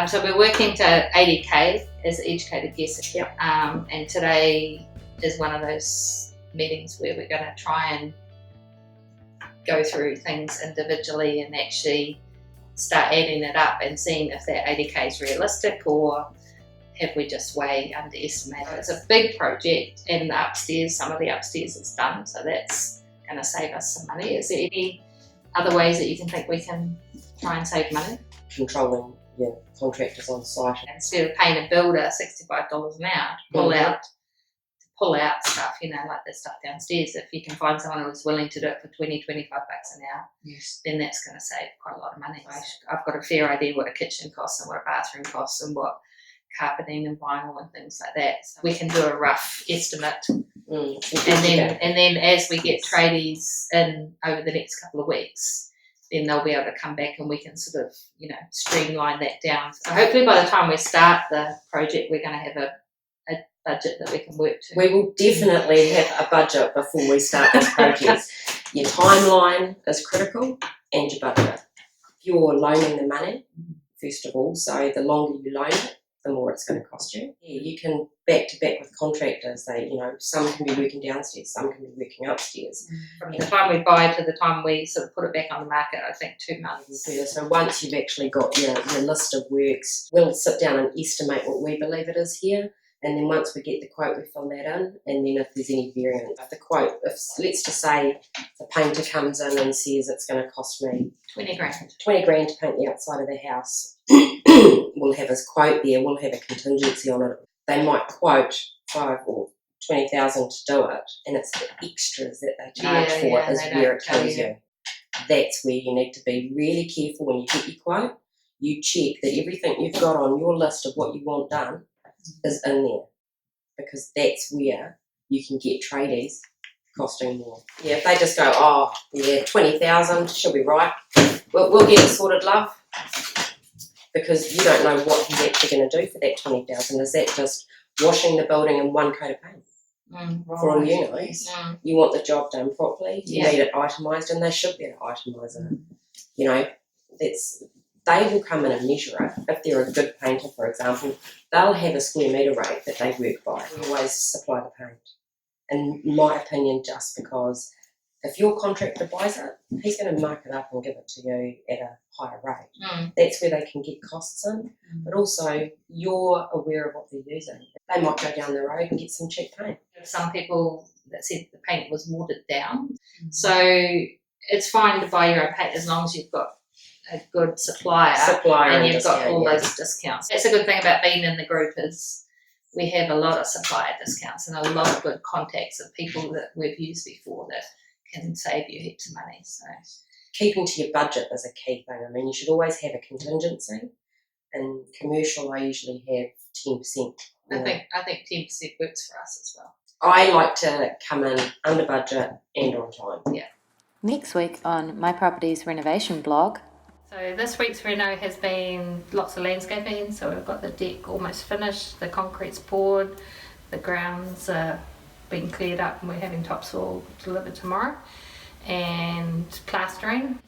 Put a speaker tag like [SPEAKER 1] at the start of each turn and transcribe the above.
[SPEAKER 1] So we're working to 80k as an educated guest.
[SPEAKER 2] Yep.
[SPEAKER 1] And today is one of those meetings where we're going to try and go through things individually and actually start adding it up and seeing if that 80k is realistic or have we just way underestimated. It's a big project, and the upstairs, some of the upstairs is done, so that's going to save us some money. Is there any other ways that you can think we can try and save money?
[SPEAKER 2] Controlling your contractors on site.
[SPEAKER 1] Instead of paying a builder $65 an hour to pull out stuff, like the stuff downstairs, if you can find someone who's willing to do it for $20, $25 an hour,
[SPEAKER 2] yes,
[SPEAKER 1] then that's going to save quite a lot of money. I've got a fair idea what a kitchen costs and what a bathroom costs and what carpeting and vinyl and things like that. So we can do a rough estimate. And then as we get tradies in over the next couple of weeks, then they'll be able to come back and we can sort of, streamline that down. So hopefully by the time we start the project, we're going to have a budget that we can work to.
[SPEAKER 2] We will definitely have a budget before we start this project. Your timeline is critical and your budget. You're loaning the money, first of all, so the longer you loan it, the more it's going to cost you. Yeah, you can back to back with contractors. They, some can be working downstairs, some can be working upstairs.
[SPEAKER 1] From the time we buy to the time we sort of put it back on the market, I think 2 months.
[SPEAKER 2] Yeah, so once you've actually got your list of works, we'll sit down and estimate what we believe it is here. And then once we get the quote, we fill that in. And then if there's any variance, if the quote, let's just say the painter comes in and says it's going to cost me
[SPEAKER 1] 20 grand.
[SPEAKER 2] 20 grand to paint the outside of the house. We'll have his quote there. We'll have a contingency on it. They might quote 5 or 20,000 to do it, and it's the extras that they charge for is where it kills you. That's where you need to be really careful when you get your quote. You check that everything you've got on your list of what you want done is in there, because that's where you can get tradies costing more. Yeah, if they just go, 20,000, she'll be right. We'll get it sorted, love. Because you don't know what he's actually going to do for that 20,000. Is that just washing the building in one coat of paint?
[SPEAKER 1] Right.
[SPEAKER 2] For all you know, you want the job done properly. You need it itemised, and they should be able to itemise it. They will come in and measure it. If they're a good painter, for example, they'll have a square metre rate that they work by. We always supply the paint. In my opinion, just because if your contractor buys it, he's going to mark it up and give it to you at a higher rate. That's where they can get costs in, but also you're aware of what they're using. They might go down the road and get some cheap paint.
[SPEAKER 1] Some people that said the paint was watered down. So it's fine to buy your own paint as long as you've got a good supplier and you've got all those discounts. That's a good thing about being in the group is we have a lot of supplier discounts and a lot of good contacts of people that we've used before that can save you heaps of money. So
[SPEAKER 2] keeping to your budget is a key thing. I mean, you should always have a contingency. In commercial, I usually have 10%.
[SPEAKER 1] I think 10% works for us as well.
[SPEAKER 2] I like to come in under budget and on time.
[SPEAKER 1] Yeah.
[SPEAKER 3] Next week on MyProperties Renovation blog.
[SPEAKER 1] So this week's reno has been lots of landscaping. So we've got the deck almost finished, the concrete's poured, the grounds are being cleared up and we're having topsoil delivered tomorrow, and plastering.